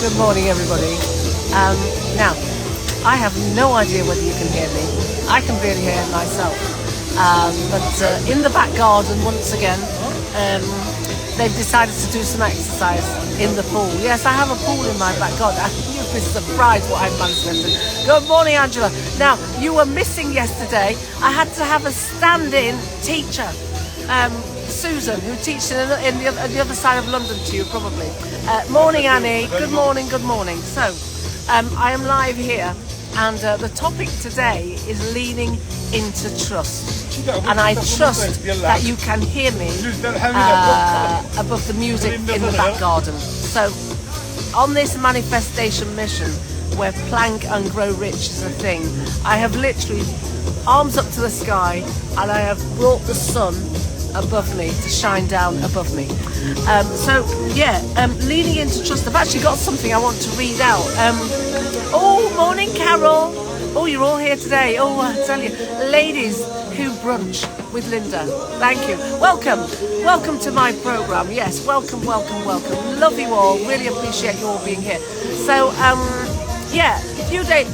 Good morning, everybody. Now, I have no idea whether you can hear me. I can barely hear myself. But in the back garden, once again, they've decided to do some exercise in the pool. Yes, I have a pool in my back garden. You'd be surprised what I've managed to do. Good morning, Angela. Now, you were missing yesterday. I had to have a stand-in teacher. Susan, who teaches in the other side of London to you, probably. Morning, Annie. Good morning, good morning. So, I am live here, and the topic today is leaning into trust. And I trust that you can hear me above the music in the back garden. So, on this manifestation mission, where plank and grow rich is a thing, I have literally arms up to the sky, and I have brought the sun above me to shine down above me. Leaning into trust. I've actually got something I want to read out. Morning, Carol. Oh, you're all here today. Oh, I tell you, ladies who brunch with Lynda. Thank you. Welcome to my program. Yes, welcome. Love you all. Really appreciate you all being here. So, few days.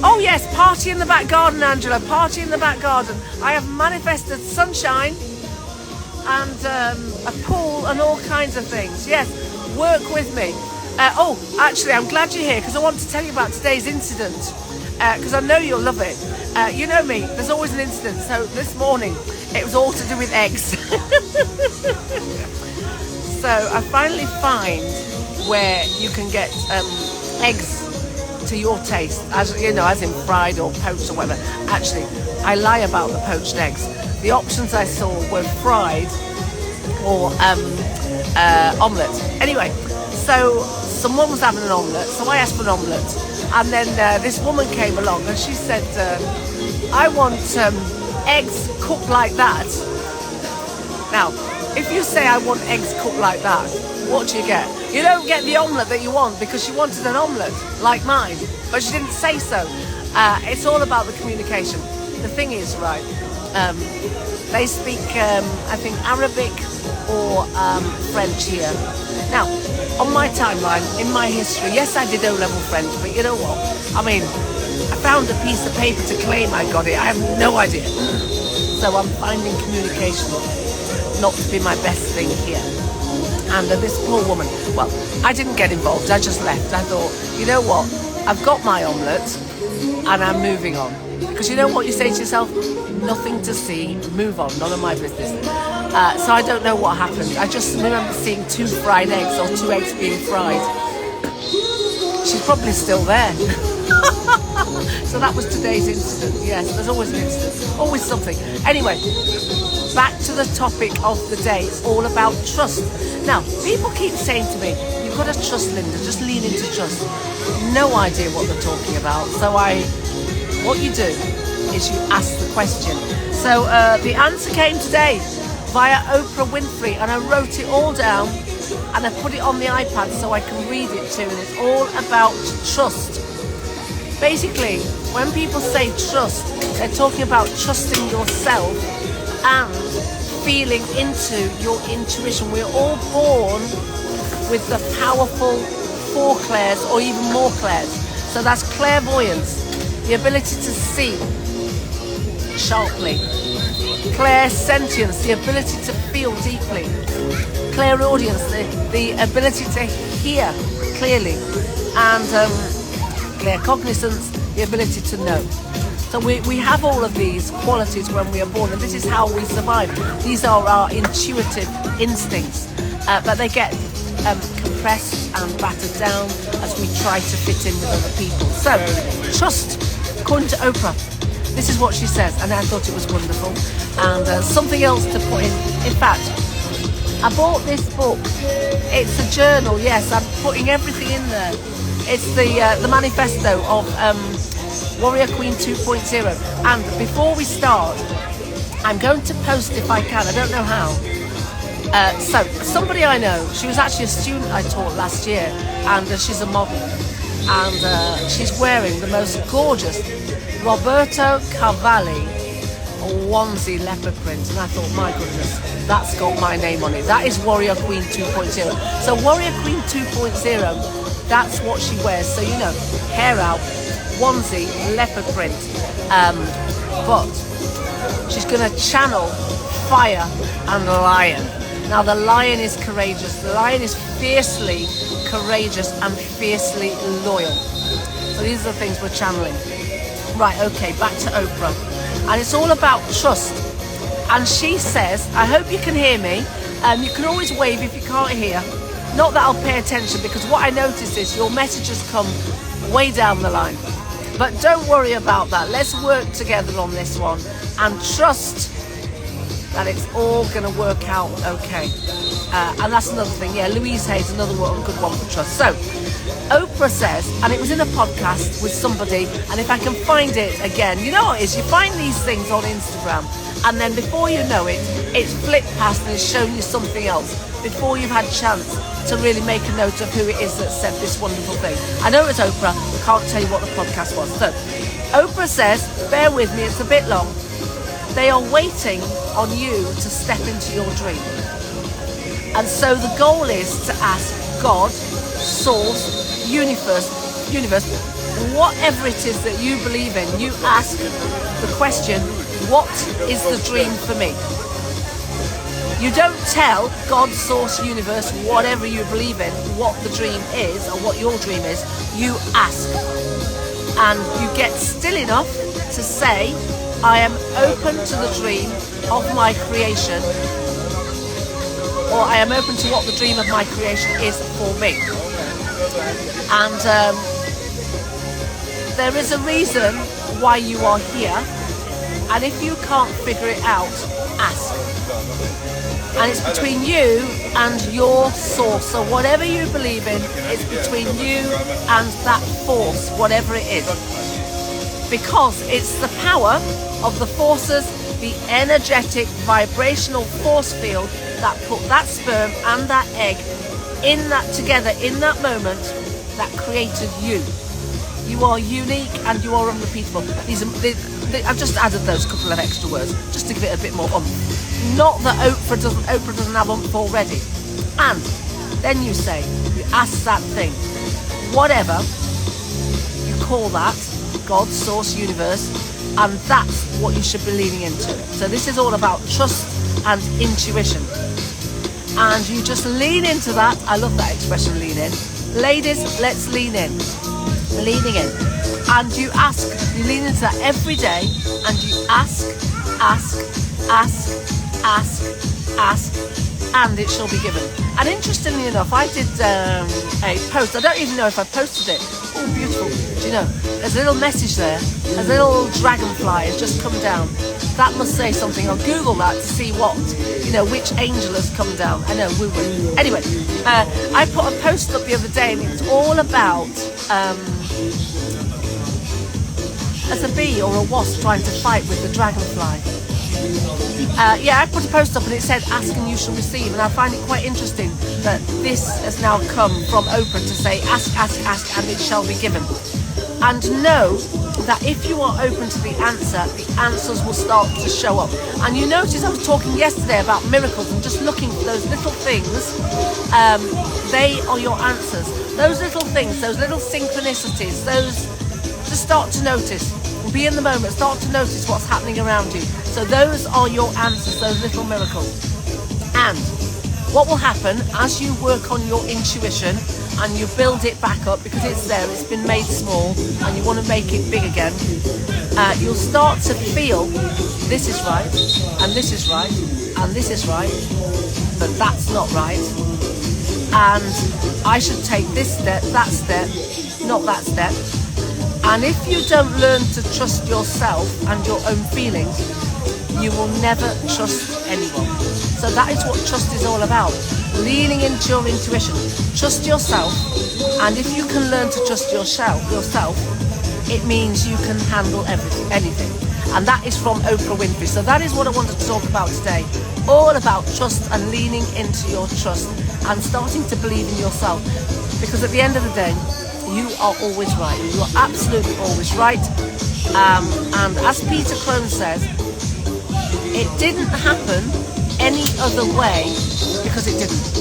Oh yes, party in the back garden, Angela. Party in the back garden. I have manifested sunshine and a pool and all kinds of things. Yes, work with me. Actually, I'm glad you're here because I want to tell you about today's incident because I know you'll love it. You know me, there's always an incident. So this morning, it was all to do with eggs. So I finally find where you can get eggs to your taste, as you know, as in fried or poached or whatever. Actually, I lie about the poached eggs. The options I saw were fried or omelette. Anyway, so someone was having an omelette, so I asked for an omelette, and then this woman came along and she said, I want eggs cooked like that. Now, if you say I want eggs cooked like that, what do you get? You don't get the omelette that you want because she wanted an omelette like mine, but she didn't say so. It's all about the communication. The thing is, right, they speak, I think, Arabic or French here. Now, on my timeline, in my history, yes, I did O-level French, but you know what? I mean, I found a piece of paper to claim I got it. I have no idea. So I'm finding communication not to be my best thing here. And this poor woman, well, I didn't get involved. I just left. I thought, you know what? I've got my omelette and I'm moving on. Because you know what you say to yourself? Nothing to see, move on, none of my business. So I don't know what happened. I just remember seeing 2 fried eggs or 2 eggs being fried. She's probably still there. So that was today's incident. Yes, there's always an incident, always something. Anyway, back to the topic of the day. It's all about trust. Now, people keep saying to me, you've got to trust Lynda, just lean into trust. No idea what they're talking about. So what you do is you ask the question. So the answer came today via Oprah Winfrey, and I wrote it all down and I put it on the iPad so I can read it too, and it's all about trust. Basically, when people say trust, they're talking about trusting yourself and feeling into your intuition. We're all born with the powerful 4 clairs or even more clairs. So that's clairvoyance, the ability to see sharply. Clairsentience, the ability to feel deeply. Clairaudience, the ability to hear clearly. And claircognizance, the ability to know. So we have all of these qualities when we are born, and this is how we survive. These are our intuitive instincts, but they get compressed and battered down as we try to fit in with other people. So, trust, according to Oprah, this is what she says, and I thought it was wonderful. And something else to put in fact, I bought this book. It's a journal, yes, I'm putting everything in there. It's the manifesto of Warrior Queen 2.0. And before we start, I'm going to post, if I can, I don't know how. So, somebody I know, she was actually a student I taught last year, and she's a model. And she's wearing the most gorgeous Roberto Cavalli onesie leopard print. And I thought, my goodness, that's got my name on it. That is Warrior Queen 2.0. So Warrior Queen 2.0 That's what she wears. So, you know, hair out, onesie, leopard print. But she's going to channel fire and lion. Now, the lion is courageous. The lion is fiercely courageous and fiercely loyal. So these are the things we're channeling. Right, okay, back to Oprah. And it's all about trust. And she says, I hope you can hear me. You can always wave if you can't hear. Not that I'll pay attention, because what I notice is your messages come way down the line. But don't worry about that. Let's work together on this one and trust that it's all going to work out okay. And that's another thing. Yeah, Louise Hay's another good one for trust. So, Oprah says, and it was in a podcast with somebody, and if I can find it again, you know what it is? You find these things on Instagram, and then before you know it, it's flipped past and it's shown you something else before you've had a chance to really make a note of who it is that said this wonderful thing. I know it's Oprah, I can't tell you what the podcast was. So, Oprah says, bear with me, it's a bit long. They are waiting on you to step into your dream. And so the goal is to ask God, source, universe, whatever it is that you believe in, you ask the question, what is the dream for me? You don't tell God, source, universe, whatever you believe in, what the dream is or what your dream is. You ask. And you get still enough to say, I am open to the dream of my creation, or I am open to what the dream of my creation is for me. And there is a reason why you are here, and if you can't figure it out, ask. And it's between you and your source. So whatever you believe in, it's between you and that force, whatever it is. Because it's the power of the forces, the energetic, vibrational force field that put that sperm and that egg in that together in that moment that created you. You are unique and you are unrepeatable. I've just added those couple of extra words just to give it a bit more oomph. Not that Oprah doesn't have oomph already. And then you say, you ask that thing, whatever you call that, God, source, universe, and that's what you should be leaning into. So this is all about trust and intuition. And you just lean into that. I love that expression, lean in. Ladies, let's lean in. Leaning in. And you ask, you lean into that every day, and you ask, and it shall be given. And interestingly enough, I did a post. I don't even know if I posted it. Oh, beautiful. Do you know, there's a little message there. A little dragonfly has just come down. That must say something. I'll Google that to see what, which angel has come down. I know, woo-woo. Anyway, I put a post up the other day, and it's all about as a bee or a wasp trying to fight with the dragonfly. I put a post up and it said, ask and you shall receive. And I find it quite interesting that this has now come from Oprah to say, ask, and it shall be given. And know that if you are open to the answers will start to show up. And you notice I was talking yesterday about miracles and just looking for those little things. They are your answers. Those little things, those little synchronicities, just start to notice. Be in the moment, start to notice what's happening around you. So those are your answers, those little miracles. And what will happen as you work on your intuition and you build it back up, because it's there, it's been made small and you want to make it big again, you'll start to feel this is right, and this is right, and this is right, but that's not right. And I should take this step, not that step. And if you don't learn to trust yourself and your own feelings, you will never trust anyone. So that is what trust is all about. Leaning into your intuition. Trust yourself, and if you can learn to trust yourself, it means you can handle anything. And that is from Oprah Winfrey. So that is what I wanted to talk about today. All about trust and leaning into your trust and starting to believe in yourself. Because at the end of the day, you are always right. You are absolutely always right. And as Peter Crone says, it didn't happen any other way because it didn't.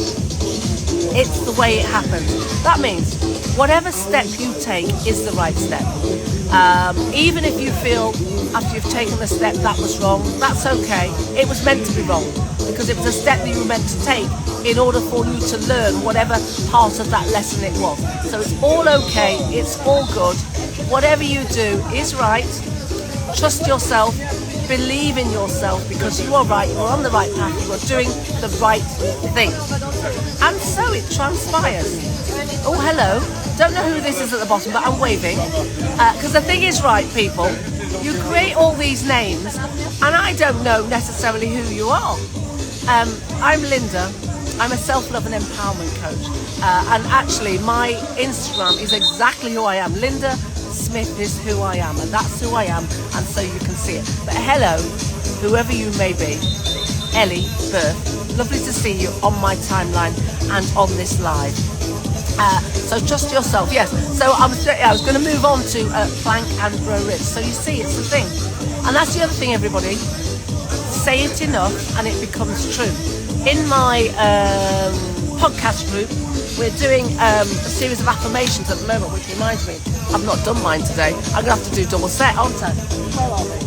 It's the way it happened. That means whatever step you take is the right step. Even if you feel after you've taken the step that was wrong, that's okay. It was meant to be wrong because it was a step that you were meant to take in order for you to learn whatever part of that lesson it was. So it's all okay, it's all good. Whatever you do is right. Trust yourself, believe in yourself because you are right, you are on the right path, you are doing the right thing. And so it transpires. Oh, hello. Don't know who this is at the bottom, but I'm waving. Because the thing is, right, people, you create all these names, and I don't know necessarily who you are. I'm Lynda. I'm a self-love and empowerment coach. And actually, my Instagram is exactly who I am. Lynda Smith is who I am, and that's who I am, and so you can see it. But hello, whoever you may be. Ellie Birth. Lovely to see you on my timeline and on this live. So trust yourself, yes. So I was going to move on to plank and grow rich. So you see, it's the thing. And that's the other thing, everybody. Say it enough and it becomes true. In my podcast group, we're doing a series of affirmations at the moment, which reminds me, I've not done mine today. I'm going to have to do double set, aren't I? Where are they?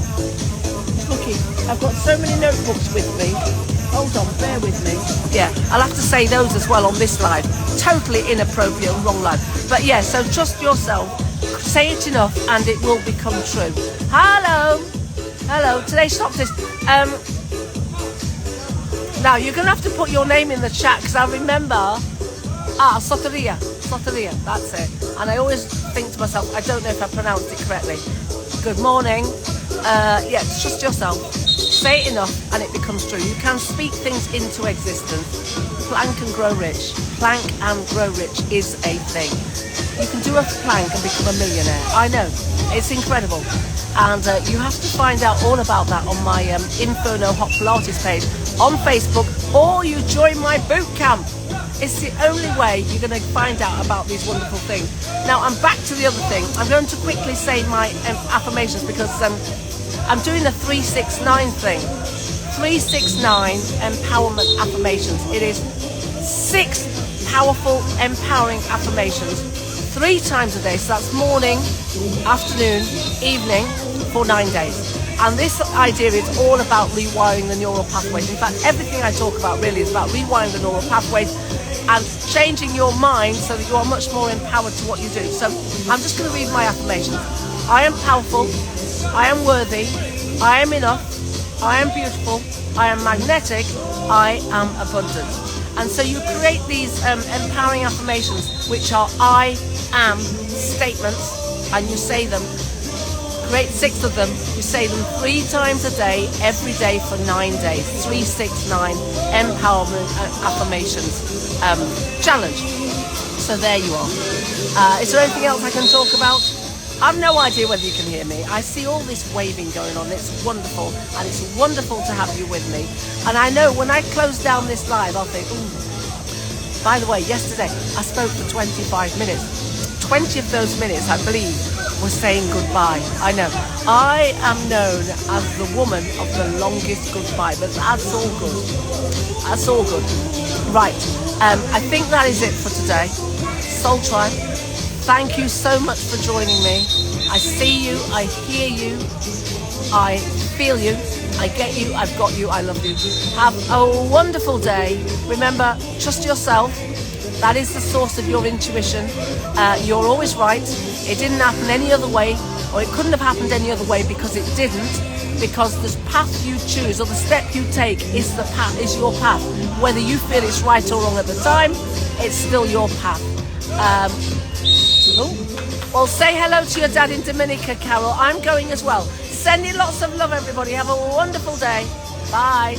Looky, I've got so many notebooks with me. Hold on, bear with me. Yeah, I'll have to say those as well on this live. Totally inappropriate and wrong live. But yeah, so trust yourself. Say it enough and it will become true. Hello. Hello. Today's stop this. Now, you're going to have to put your name in the chat because I remember... Soteria, that's it. And I always think to myself, I don't know if I pronounced it correctly. Good morning. Yes, trust yourself. Say it enough and it becomes true. You can speak things into existence. Plank and grow rich. Plank and grow rich is a thing. You can do a plank and become a millionaire. I know, it's incredible. And you have to find out all about that on my Inferno Hot Pilates page on Facebook, or you join my boot camp. It's the only way you're going to find out about these wonderful things. Now, I'm back to the other thing. I'm going to quickly say my affirmations because I'm doing the 369 thing. 369 empowerment affirmations. It is 6 powerful, empowering affirmations 3 times a day. So that's morning, afternoon, evening for 9 days. And this idea is all about rewiring the neural pathways. In fact, everything I talk about really is about rewiring the neural pathways and changing your mind so that you are much more empowered to what you do. So I'm just going to read my affirmations. I am powerful. I am worthy. I am enough. I am beautiful. I am magnetic. I am abundant. And so you create these empowering affirmations, which are I am statements, and you say them. Create 6 of them. You say them 3 times a day, every day for 9 days. 369 empowerment affirmations challenge. So there you are. Is there anything else I can talk about? I've no idea whether you can hear me. I see all this waving going on. It's wonderful, and it's wonderful to have you with me. And I know when I close down this live, I'll think, ooh. By the way, yesterday I spoke for 25 minutes. 20 of those minutes, I believe, was saying goodbye. I know. I am known as the woman of the longest goodbye, but that's all good. That's all good. Right. I think that is it for today. Soul Tribe, thank you so much for joining me. I see you, I hear you, I feel you, I get you, I've got you, I love you. Have a wonderful day. Remember, trust yourself. That is the source of your intuition. You're always right. It didn't happen any other way, or it couldn't have happened any other way because it didn't. Because the path you choose or the step you take is the path, is your path. Whether you feel it's right or wrong at the time, it's still your path. Well, say hello to your dad in Dominica, Carol. I'm going as well. Sending lots of love, everybody. Have a wonderful day. Bye.